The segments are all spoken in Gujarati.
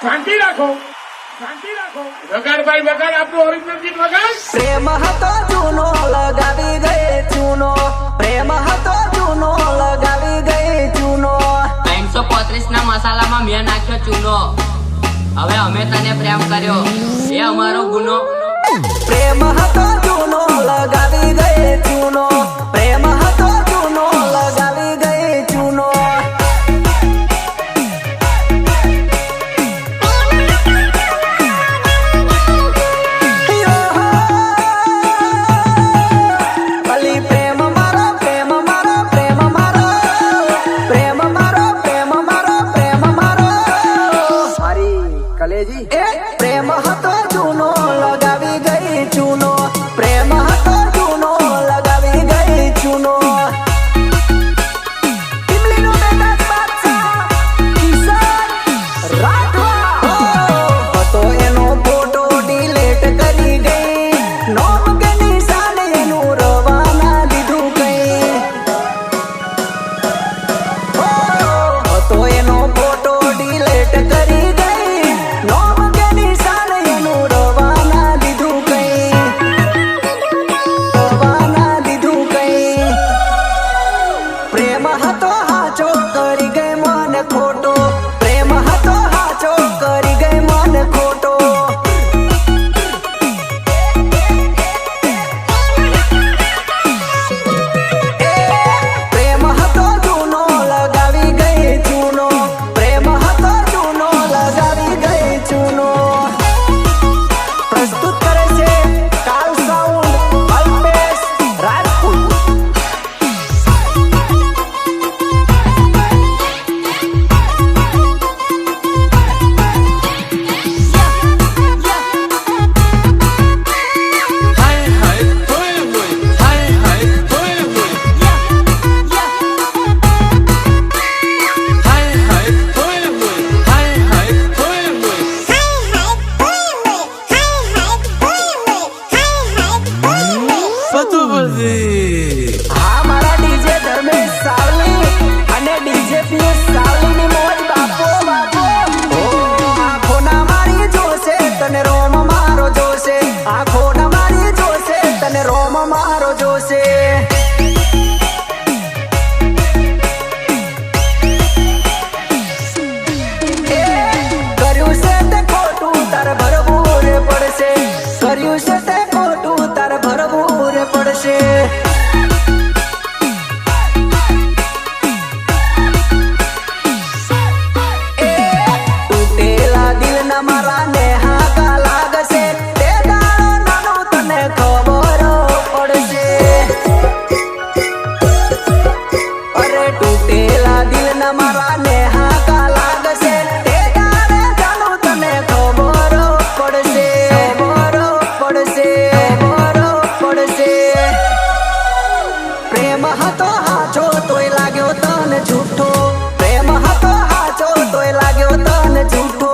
શાંતિ રાખો, શાંતિ રાખો. વગાડભાઈ વગાડ, આપણું ઓરિજિનલ ગીત વગાડ. પ્રેમ હતો જૂનો લગાવી ગઈ ચૂનો, પ્રેમ હતો જૂનો લગાવી ગઈ ચૂનો. 335 ના મસાલામાં મેં નાખ્યો ચૂનો. હવે અમે તને પ્રેમ કર્યો એ અમારો ગુનો. પ્રેમ હતો જૂનો લગાવી ગઈ ચૂનો, પ્રેમ હતો જૂનો લગાવી ગઈ ચૂનો. અલી પ્રેમ મારો, પ્રેમ મારો, પ્રેમ મારો, પ્રેમ મારો, પ્રેમ મારો, પ્રેમ મારો. મારી કલેજી પ્રેમ હતો જૂનો લગાવી ગઈ ચૂનો, પ્રેમ હતો જૂનો લગાવી ગઈ ચૂનો. ઇમલીનો બેટા બાદશાહ કિશન રાઠવા હતો એનો ફોટો ડિલીટ કરી ગઈ, નોમ કે નિશાન એનું રવાના દીધું કઈ. હતો એનો ફોટો ડિલીટ કરી ગઈ, નોમ કે નિશાન એનું રવાના દીધું કઈ, રવાના દીધું કઈ. પ્રેમ હતો હાચો કરી ગઈ મન ખોટો, પ્રેમ હતો હાચો કરી ગઈ મન ખોટો. પ્રેમ હતો જૂનો લગાવી ગઈ ચૂનો, પ્રેમ હતો જૂનો લગાવી ગઈ ચૂનો. પ્રસ્તુત કરે છે કાલ સાઉન્ડ અલ્પેશ રાજપૂત. હા મારા ડીજે ધર્મેશ સાવલી અને ડીજે પિયુષ સાવલીની મોજ બાપો બાપો. ઓ આંખોના મારી જોશે તને રોમ મારો જોશે, આંખોના મારી જોશે તને રોમ મારો જોશે. એ કર્યું છે તે ખોટું તારે ભરવું રે પડશે, કર્યું છે તે ખોટું તારે ભરવું રે પડશે. તૂટેલા દિલના મારા ને હાકા લાગશે, તે દાડો નાનો તને ખબર પડશે. અરે તૂટેલા દિલના મારા ને હાકા લાગશે, તે દાડે જાનો તને ખબર પડશે, ખબર પડશે, ખબર પડશે. પ્રેમ હતો હાચો તોય લાગ્યો તને જૂઠો, પ્રેમ હતો હાચો તોય લાગ્યો તને જૂઠો.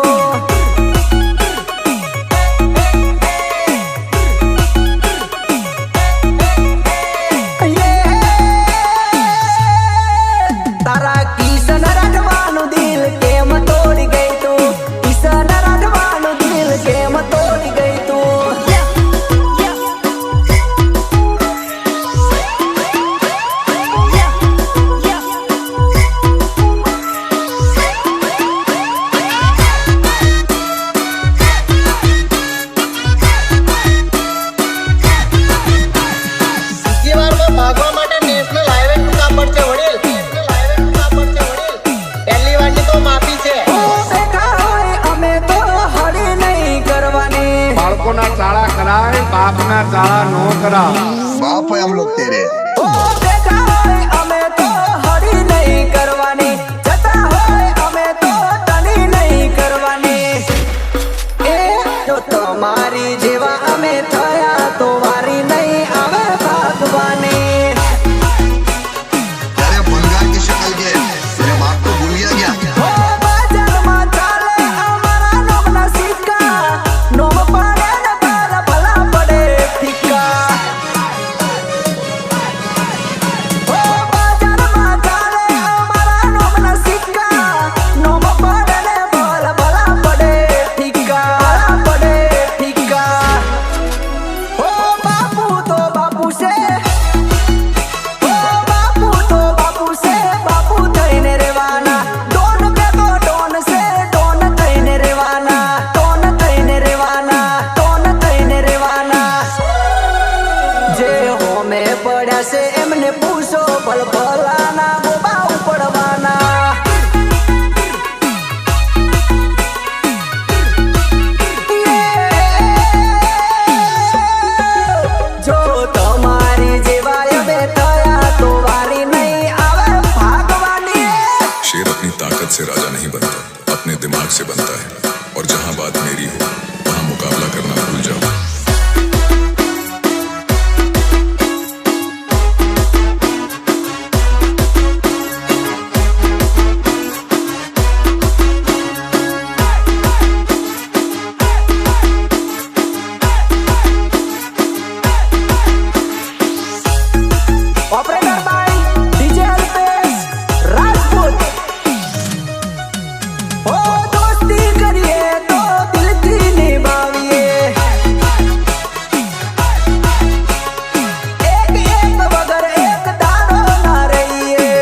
તારા કિશન રાઠવાનું દિલ કેમ તોડી ગઈ તું, કિશન રાઠવાનું દિલ કેમ તોડી ગઈ તું. ભાગવા માટે નેશનલ હાઈવે ટૂંકા પડશે વડીલ, નેશનલ હાઈવે ટૂંકા પડશે વડીલ. પહેલી વારની તો માફી છે. બેઠા હોય અમે તો હળી નહીં કરવાની. બાળકોના ચાળા કરાય, બાપના ચાળા નો કરાય. बाप है हम लोग तेरे. ઓ બેઠા હોય અમે તો હળી નહીં કરવાની, જતા હોય અમે તો તણી નહીં કરવાની. એ જો તમારી જેવા અમે થયા તો વારી નહીં આવે ભાગવાની. तेरे बंगाल की शक्ल के तेरे बाप को भूल गया क्या? ઓ બજારમાં ચાલે અમારા નોમના સિક્કા, નોમ પડે ને ભલા પડે ફિક્કા. से बनता है, और जहां बात मेरी हो वहां मुकाबला करना भूल जाओ। Operator by DJ Alpesh Rajput. ओ दोस्ती करिए तो दिल की निभाविए, एक एक वगर एक दानो ना रहिए।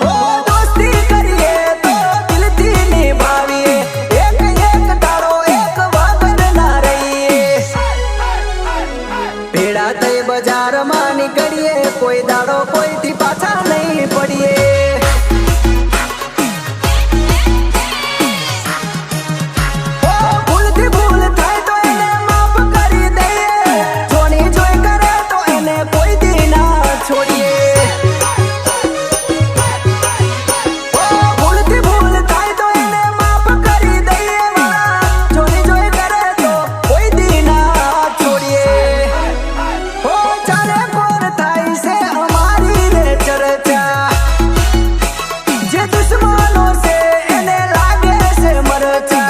ओ दोस्ती करिए तो दिल की निभाविए, एक एक दानो एक वगर ना रहिए। भेड़ा થઈ બજારમાં નીકળીએ, કોઈ દાડો કોઈથી પાછા નહીં પડીએ। ઓ ભૂલથી ભૂલ થાય તો એને માફ કરી દઈએ, જોણી જોઈ કરે તો એને કોઈ દી ના છોડીએ। ઓ ભૂલથી ભૂલ થાય તો એને માફ કરી દઈએ, જોણી જોઈ કરે તો કોઈ દી ના છોડીએ। ओ चारे पर थाई से हमारी रे चर्चा, जे दुश्मनों से इन्हें लागे से मरचा।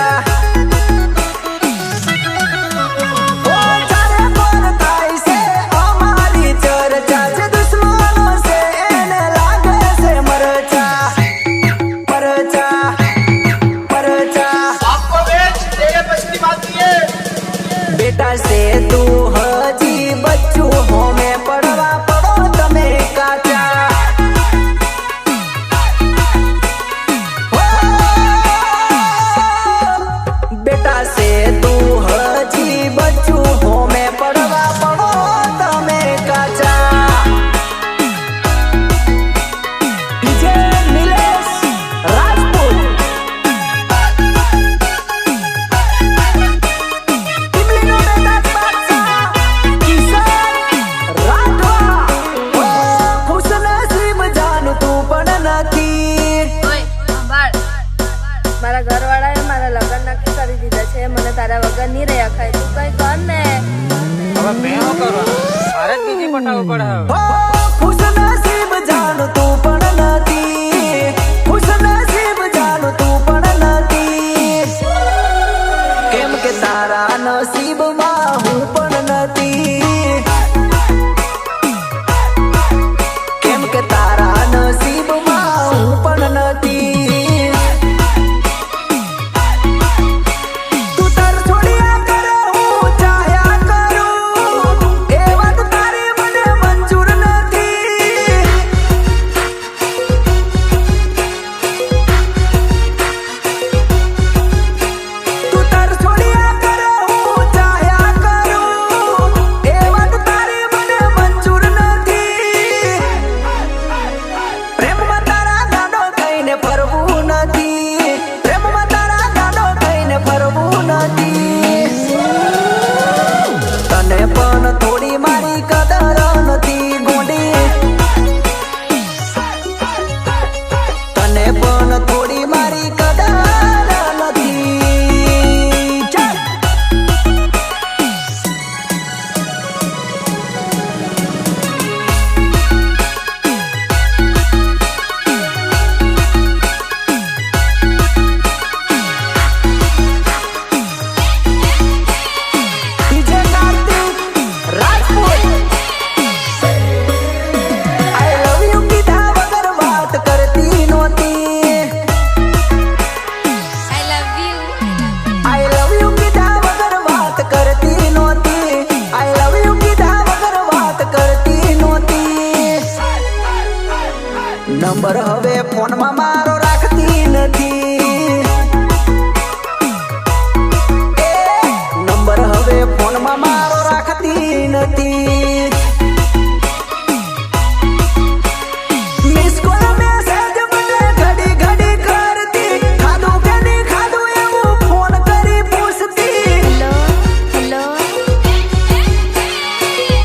ओ चारे पर थाई से हमारी चर्चा, जे दुश्मनों से इन्हें लागे से मरचा मरचा मरचा। आपको बेच तेरे बस की बात नहीं है। बेटा से तू हजी बच्चू हो में पड़वा पड़ो तमे काचा। ओ, बेटा से तू हजी बच्चू हो में पड़वा पड़ो तमे काचा। डीजे नीलेश राजपूत। टिमलीनो बेटा बादशाह किशन राठवा। ओ खुश नसीब જાનું તું પણ નથી। ઓય સંભાળ, મારા ઘરવાળાએ મારા લગ્ન નક્કી કરી દીધા છે, મને તારા વગર નહીં રહ્યા ખાય, તું કઈ કર ને। ઓ ખુશ નસીબ જાનું તું પણ નથી, ખુશ નસીબ જાનું તું પણ નથી, કેમ કે તારા નસીબમાં હું પણ નથી, કેમ કે તારા નસીબમાં હું પણ નથી। તું તાર છોડ્યા કરે હું ચાહ્યા કરું, એ વાત તારી મને મંજૂર નથી। તું તાર છોડ્યા કરે હું ચાહ્યા કરું, એ વાત તારી મને મંજૂર નથી। પ્રેમમાં તારા ગાડો થઈને ફરવું નથી, પ્રેમમાં તારા ગાડો થઈને ફરવું નથી। તને પણ થોડી મારી કદર નથી ગોંડી, તને પણ થોડી મારી કદર નથી। ચાલ DJ Kartik Rajput. I love you કીધા વગર વાત કરતી નહોતી, I love you. I love you કીધા વગર વાત કરતી નહોતી, I love you કીધા વગર વાત કરતી નહોતી। નંબર હવે ફોનમાં મારો રાખતી નથી, એ નંબર હવે ફોનમાં મારો રાખતી નથી। મિસ કોલ મેસેજ મને ઘડી ઘડી કરતી, ખાધું કે નહીં ખાધું એવું ફોન કરી પૂછતી। Hello hello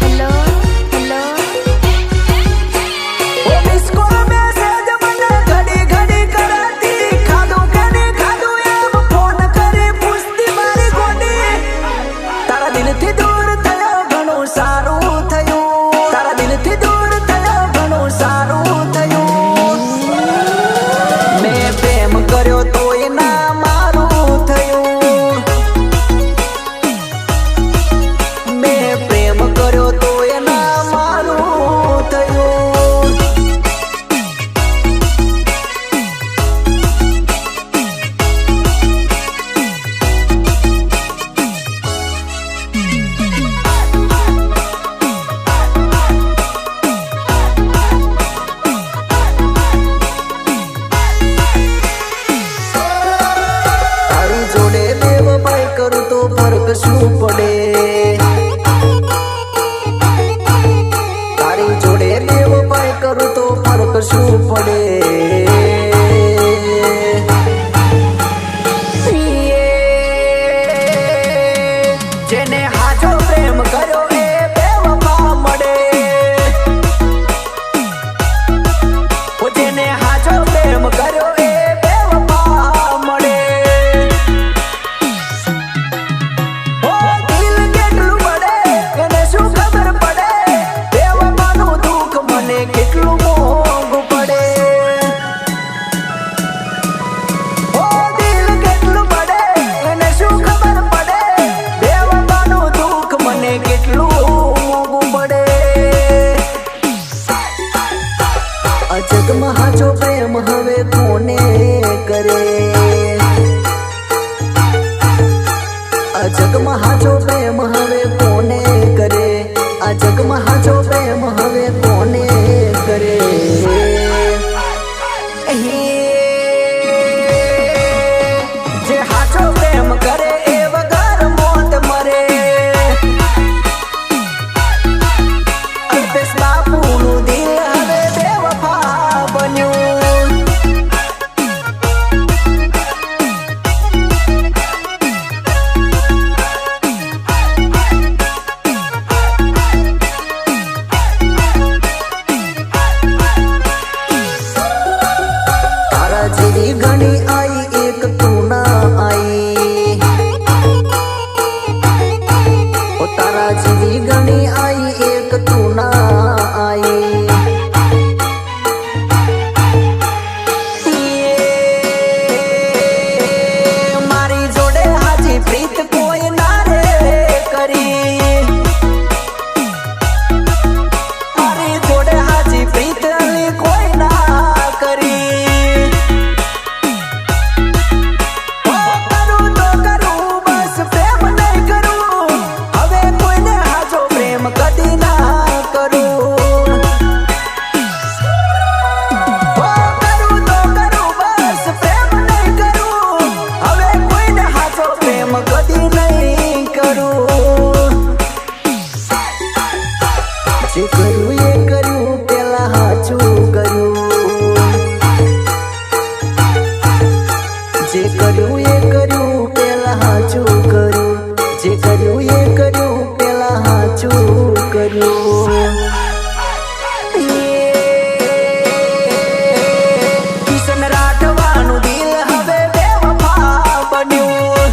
hello hello. ઓ મિસ કોલ મેસેજ મને ઘડી ઘડી જે કર્યું એ કર્યું પેલા હાચું કર્યું, જે કર્યું એ કર્યું પેલા હાચું કર્યું. કિશન રાઠવાનું દિલ હવે બેવફા બન્યું.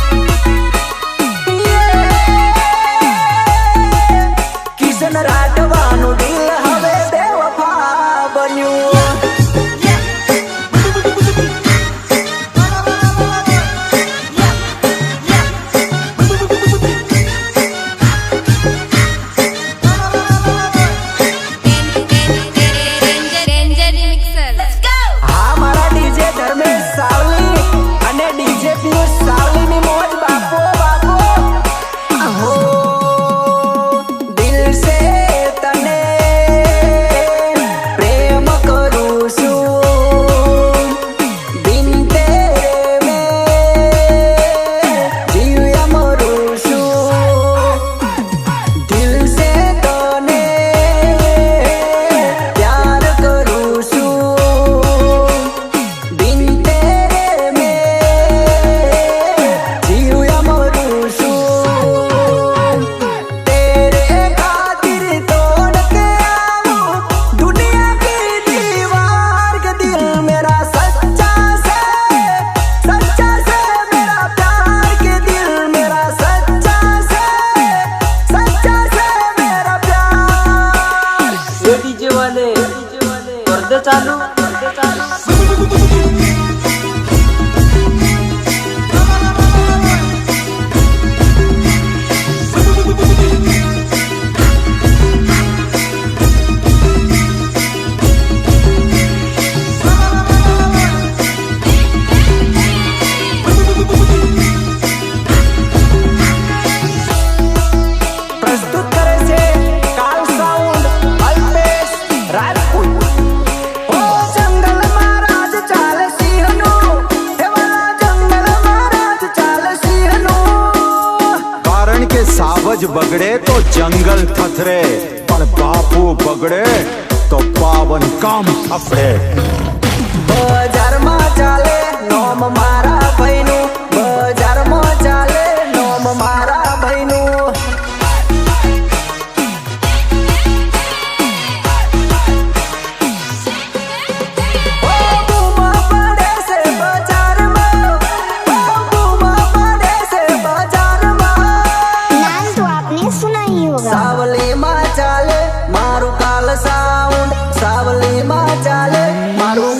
કિશન રાઠવાનું દિલ હવે બેવફા બન્યું. હા મારા ડીજે ધર્મેશ સાવલી અને ડીજે પિયુષ સાવલીની મોજ બાપો બાપો. હો દિલ સે તને પ્રેમ કરું છું, બિન તેરે મેં જીવ્યા મરું છું. દિલ સે તને પ્યાર કરું છું, બિન તેરે મેં જીવ્યા મરું છું. तेरे खातिर तोड़ के आऊं दुनिया की दीवार के दिल मेरा सच्चा से मेरा प्यार के दिल मेरा सच्चा से मेरा प्यार. ये डीजे वाले कर दे चालू. પ્રસ્તુત કરે છે કાલ સાઉન્ડ અલ્પેશ રાજપૂત. ઓ જંગલમાં રાજ ચાલે સિંહનું, એવા જંગલમાં રાજ ચાલે સિંહનું. કારણ કે સાવજ બગડે તો જંગલ થથરે, પણ બાપુ બગડે તો પાવન કામ અફડે. બજારમાં ચાલે નોમ મારા ભાઈનું, બજારમાં ચાલે નોમ મારા ભાઈનું. ઓ બૂમા પડે છે બજારમાં, ઓ બૂમા પડે છે બજારમાં. नाम तो आपने सुना ही होगा. સાવલીમાં ચાલે મારું કાલ સાઉન્ડ, સાવલીમાં ચાલે મારું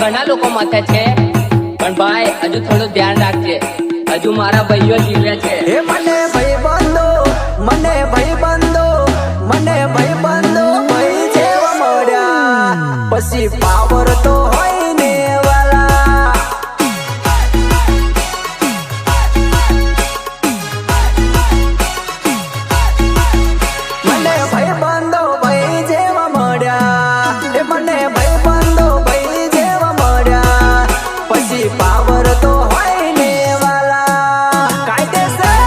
ઘણા લોકો મથે છે, પણ ભાઈ હજુ થોડું ધ્યાન રાખજે, હજુ મારા ભાઈઓ જીવે છે. હે મને ભાઈબંધો, મને ભાઈબંધો, મને ભાઈબંધો ભાઈ જેવા મળ્યા પછી પાવર તો હોય ને વાલા. મને ભાઈબંધો ભાઈ જેવા મળ્યા, હે મને ભાઈબંધો ભાઈ જેવા મળ્યા પછી પાવર તો હોય ને વાલા. કાયદેસર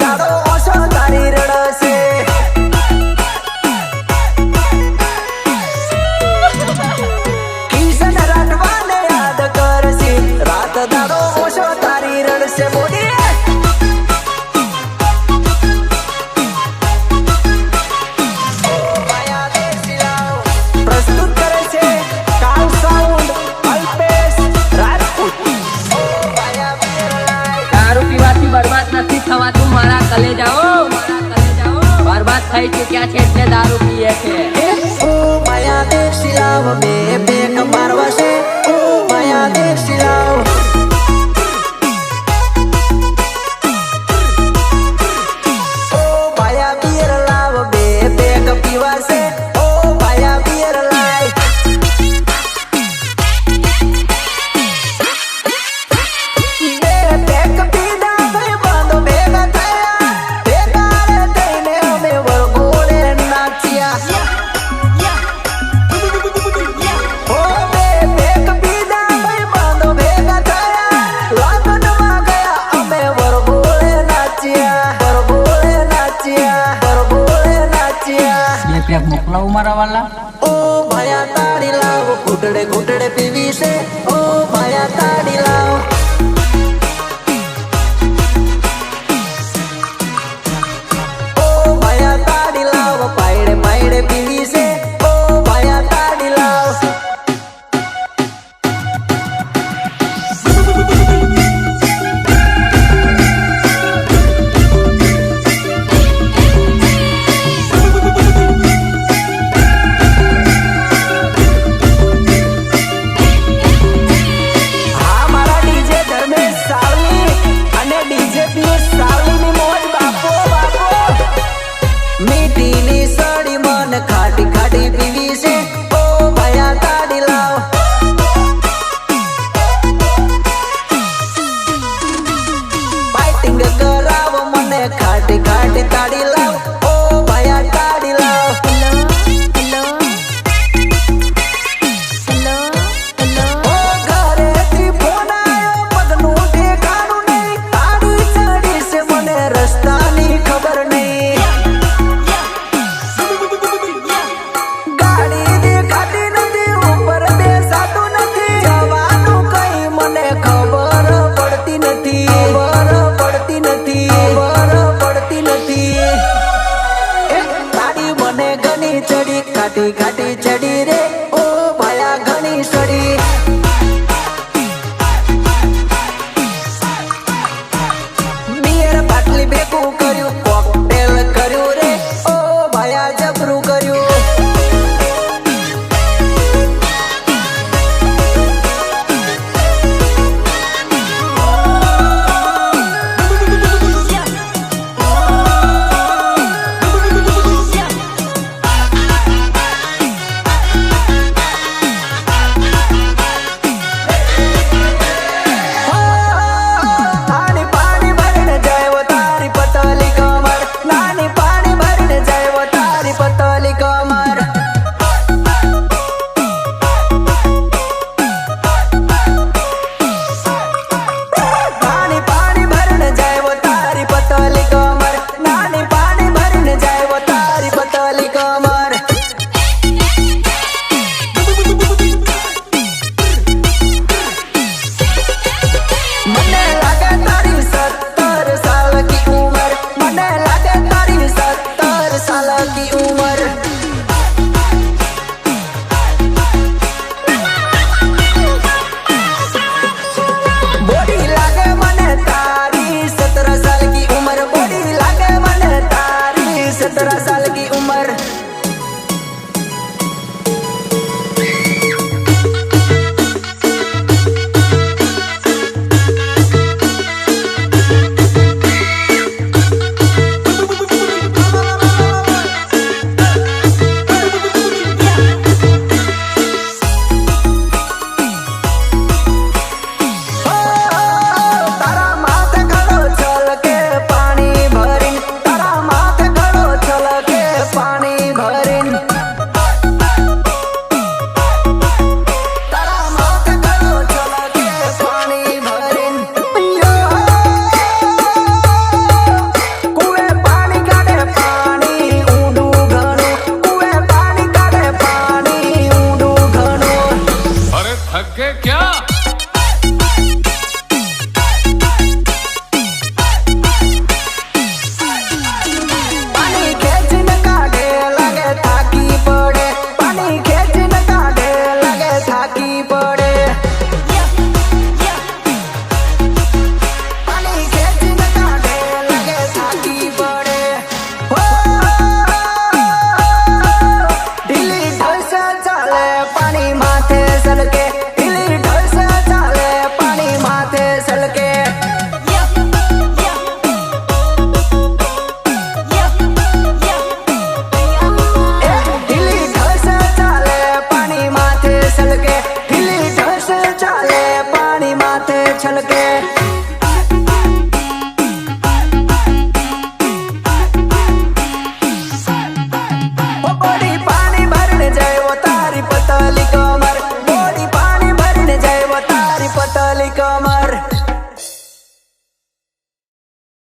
દાડો ઓછો તારી રડશે કિશન રાઠવાને યાદ કરશે રાત દાડો ઓછો તારી રડશે મોડી પ્રસ્તુત કરે છે કાલ સાઉન્ડ અલ્પેશ રાજપૂત દારૂ પીવાથી બરબાદ નથી થવાતું મારા કલેજાઓ બરબાદ થઈ ચૂક્યા છે એટલે દારૂ પીએ છે ઓ માયા દેશી લાવ બે બેક મારવા છે ઓ માયા દેશી લાવ ઓ માયા બિયર લાવ બે બેક પીવા છે ઓ માયા બિયર લાવ બે બેક પીધા ભાઈ બાંધો ભેગા થયા ભેગા રે થઈને અમે વરઘોડે નાચ્યા ઓ બે બેક પીધા ભાઈ બાંધો ભેગા થયા લગ્નમાં ગયા અમે વરઘોડે નાચ્યા વરઘોડે નાચ્યા વરઘોડે નાચ્યા બે પેક મોકલાવું મારા વાલા ઓ માયા તાળી લાવ ઘૂંટડે ઘૂંટડે પીવી છે ઓ માયા તાળી લાવ ઓ માયા તાળી લાવ પાયડે પાયડે પીવી છે ઓ માયા તાળી લાવ હા મારા ડીજે ધર્મેશ સાવલી અને ડીજે પીએસ સાવલીની મોજ બાપો બાપો મીઠીની સડી મન ખાટી ખાટી પીવી છે ઓ માયા તાળી લાવ ફાઇટિંગ કરાવો મને ખાટી ખાટી તાળી લાવ ઓ માયા તાળી લાવ ઓ ઘરેથી ફોન આવ્યો પગનું ઠેકાણું નહીં તાળી ચડી છે મને રસ્તાની ખબર નહીં ગાડી દેખાતી નથી ઉપર બેસાતું નથી જવાનું કઈ મને ખબર પડતી નથી ખબર પડતી નથી ખબર પડતી નથી એ તાળી મને ઘણી ચડી ખાટી ખાટી ચડી રે ઓ માયા ઘણી સડી બિયર બાટલી ભેગું કર્યું કોકટેલ કર્યું રે ઓ માયા જબરું કર્યું નાની પાણી ભરીને જાય તારી પતલી કમર નાની પાણી ભરીને જાય તારી પતલી કમર નાની પાણી ભરીને જાય તારી પતલી કમર નાની પાણી ભરીને જાય તારી પતલી કમર મને લાગે તારી 17 સાલ કી ઉમર મને લાગે તારી 17 સાલ કી ઉમર બોડી લાગે મને તારી 17 સાલ કી ઉમર બોડી લાગે મને તારી 17 સાલ